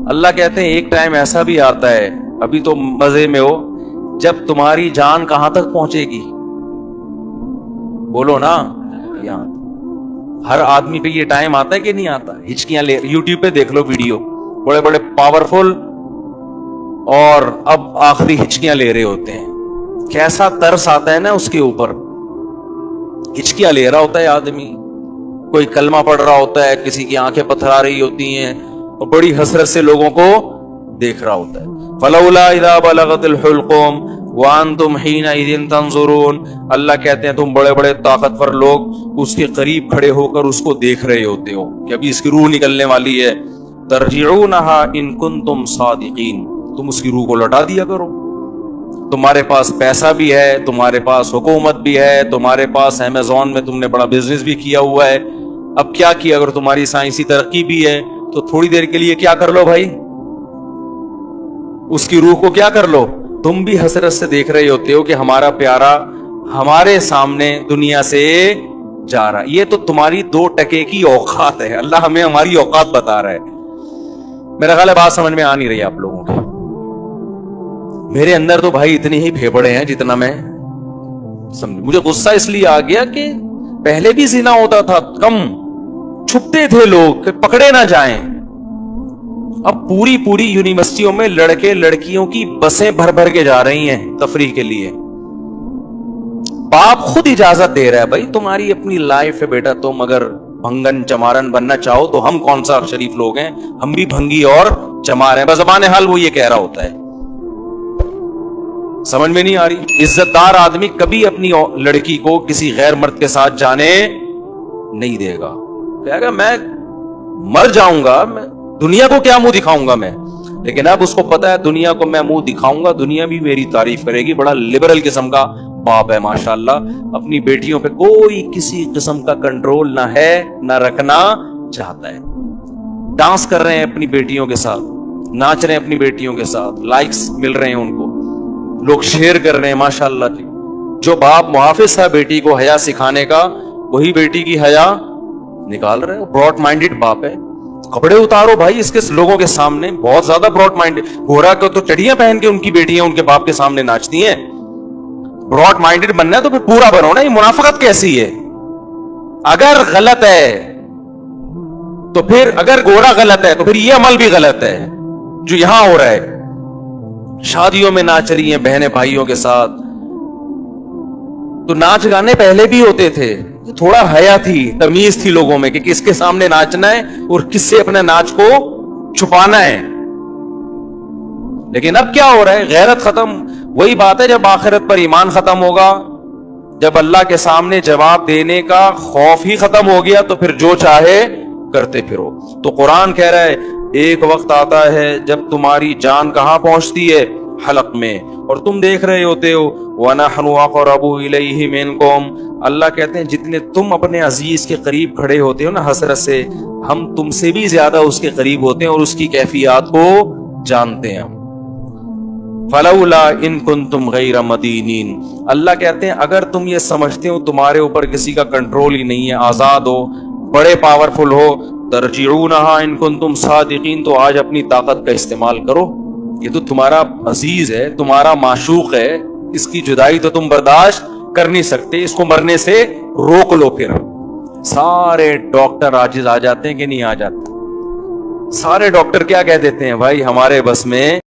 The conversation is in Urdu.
اللہ کہتے ہیں ایک ٹائم ایسا بھی آتا ہے, ابھی تو مزے میں ہو, جب تمہاری جان کہاں تک پہنچے گی؟ بولو نا, یہاں. ہر آدمی پہ یہ ٹائم آتا ہے کہ نہیں آتا؟ ہچکیاں لے, یوٹیوب پہ دیکھ لو ویڈیو, بڑے بڑے پاورفل اور اب آخری ہچکیاں لے رہے ہوتے ہیں. کیسا ترس آتا ہے نا اس کے اوپر. ہچکیاں لے رہا ہوتا ہے آدمی, کوئی کلمہ پڑھ رہا ہوتا ہے, کسی کی آنکھیں پتھرا رہی ہوتی ہیں, اور بڑی حسرت سے لوگوں کو دیکھ رہا ہوتا ہے. فلولا اذا بلغت الحلقوم وانتم حینئذ تنظرون. اللہ کہتے ہیں تم بڑے بڑے طاقتور لوگ اس کے قریب کھڑے ہو کر اس کو دیکھ رہے ہوتے ہو کہ ابھی اس کی روح نکلنے والی ہے. ترجعونہا ان کنتم صادقین. تم اس کی روح کو لوٹا دیا کرو. تمہارے پاس پیسہ بھی ہے, تمہارے پاس حکومت بھی ہے, تمہارے پاس امیزون میں تم نے بڑا بزنس بھی کیا ہوا ہے. اب کیا کیا, اگر تمہاری سائنسی ترقی بھی ہے تو تھوڑی دیر کے لیے کیا کر لو بھائی, اس کی روح کو کیا کر لو. تم بھی حسرت سے دیکھ رہے ہوتے ہو کہ ہمارا پیارا ہمارے سامنے دنیا سے جا رہا. یہ تو تمہاری 2% کی اوقات ہے. اللہ ہمیں ہماری اوقات بتا رہا ہے. میرا خیال ہے بات سمجھ میں آ نہیں رہی آپ لوگوں کی. میرے اندر تو بھائی اتنی ہی پھیپڑے ہیں جتنا میں سمجھ. مجھے غصہ اس لیے آ گیا کہ پہلے بھی زنا ہوتا تھا, کم چھپتے تھے لوگ کہ پکڑے نہ جائیں. اب پوری یونیورسٹیوں میں لڑکے لڑکیوں کی بسیں بھر بھر کے جا رہی ہیں تفریح کے لیے. باپ خود اجازت دے رہا ہے, بھائی تمہاری اپنی لائف ہے بیٹا, تم اگر بھنگن چمارن بننا چاہو تو ہم کون سا شریف لوگ ہیں, ہم بھی بھنگی اور چمار ہیں. بزبان حال وہ یہ کہہ رہا ہوتا ہے. سمجھ میں نہیں آ رہی. عزت دار آدمی کبھی اپنی لڑکی کو کسی غیر مرد کے ساتھ جانے نہیں دے گا. کہے گا میں مر جاؤں گا, میں دنیا کو کیا منہ دکھاؤں گا میں. لیکن اب اس کو پتا ہے دنیا کو میں منہ دکھاؤں گا, دنیا بھی میری تعریف کرے گی. بڑا لبرل قسم کا باپ ہے ماشاءاللہ. اپنی بیٹیوں پہ کوئی کسی قسم کا کنٹرول نہ ہے, نہ رکھنا چاہتا ہے. ڈانس کر رہے ہیں اپنی بیٹیوں کے ساتھ, ناچ رہے ہیں اپنی بیٹیوں کے ساتھ, لائکس مل رہے ہیں ان کو, لوگ شیئر کر رہے ہیں ماشاءاللہ جی. جو باپ محافظ تھا بیٹی کو حیا سکھانے کا, وہی بیٹی کی حیا نکال رہے ہیں. براڈ مائنڈڈ باپ ہے. کپڑے اتارو بھائی اس کے لوگوں کے سامنے, بہت زیادہ براڈ مائنڈ. گورا کو تو چڑیاں پہن کے ان کی بیٹیاں ان کے باپ کے سامنے ناچتی ہیں. براڈ مائنڈڈ بننا ہے تو پھر پورا بنو نا. یہ منافقت کیسی ہے؟ اگر غلط ہے تو پھر, اگر گورا غلط ہے تو پھر یہ عمل بھی غلط ہے جو یہاں ہو رہا ہے. شادیوں میں ناچ رہی ہیں بہنیں بھائیوں کے ساتھ. تو ناچ گانے پہلے بھی ہوتے تھے, تھوڑا حیا تھی, تمیز تھی لوگوں میں کہ کس کے سامنے ناچنا ہے اور کس سے اپنے ناچ کو چھپانا ہے. لیکن اب کیا ہو رہا ہے, غیرت ختم. وہی بات ہے جب آخرت پر ایمان ختم ہوگا, جب اللہ کے سامنے جواب دینے کا خوف ہی ختم ہو گیا, تو پھر جو چاہے کرتے پھرو. تو قرآن کہہ رہا ہے ایک وقت آتا ہے جب تمہاری جان کہاں پہنچتی ہے, حلق میں, اور تم دیکھ رہے ہوتے ہو. وَنَحْنُ أَقْرَبُ إِلَيْهِ مِنْكُمْ. اللہ کہتے ہیں جتنے تم اپنے عزیز کے قریب کھڑے ہوتے ہو نا حسرت سے, ہم تم سے بھی زیادہ اس کے قریب ہوتے ہیں اور اس کی کیفیات کو جانتے ہیں. فَلَوْلَا إِن كُنْتُمْ غَيْرَ مَدِينِينَ. اللہ کہتے ہیں اگر تم یہ سمجھتے ہو تمہارے اوپر کسی کا کنٹرول ہی نہیں ہے, آزاد ہو, بڑے پاورفل ہو, ترجعونہا ان کنتم صادقین, تو آج اپنی طاقت کا استعمال کرو. یہ تو تمہارا عزیز ہے, تمہارا معشوق ہے, اس کی جدائی تو تم برداشت کر نہیں سکتے, اس کو مرنے سے روک لو. پھر سارے ڈاکٹر عاجز آ جاتے ہیں کہ نہیں آ جاتے؟ سارے ڈاکٹر کیا کہہ دیتے ہیں, بھائی ہمارے بس میں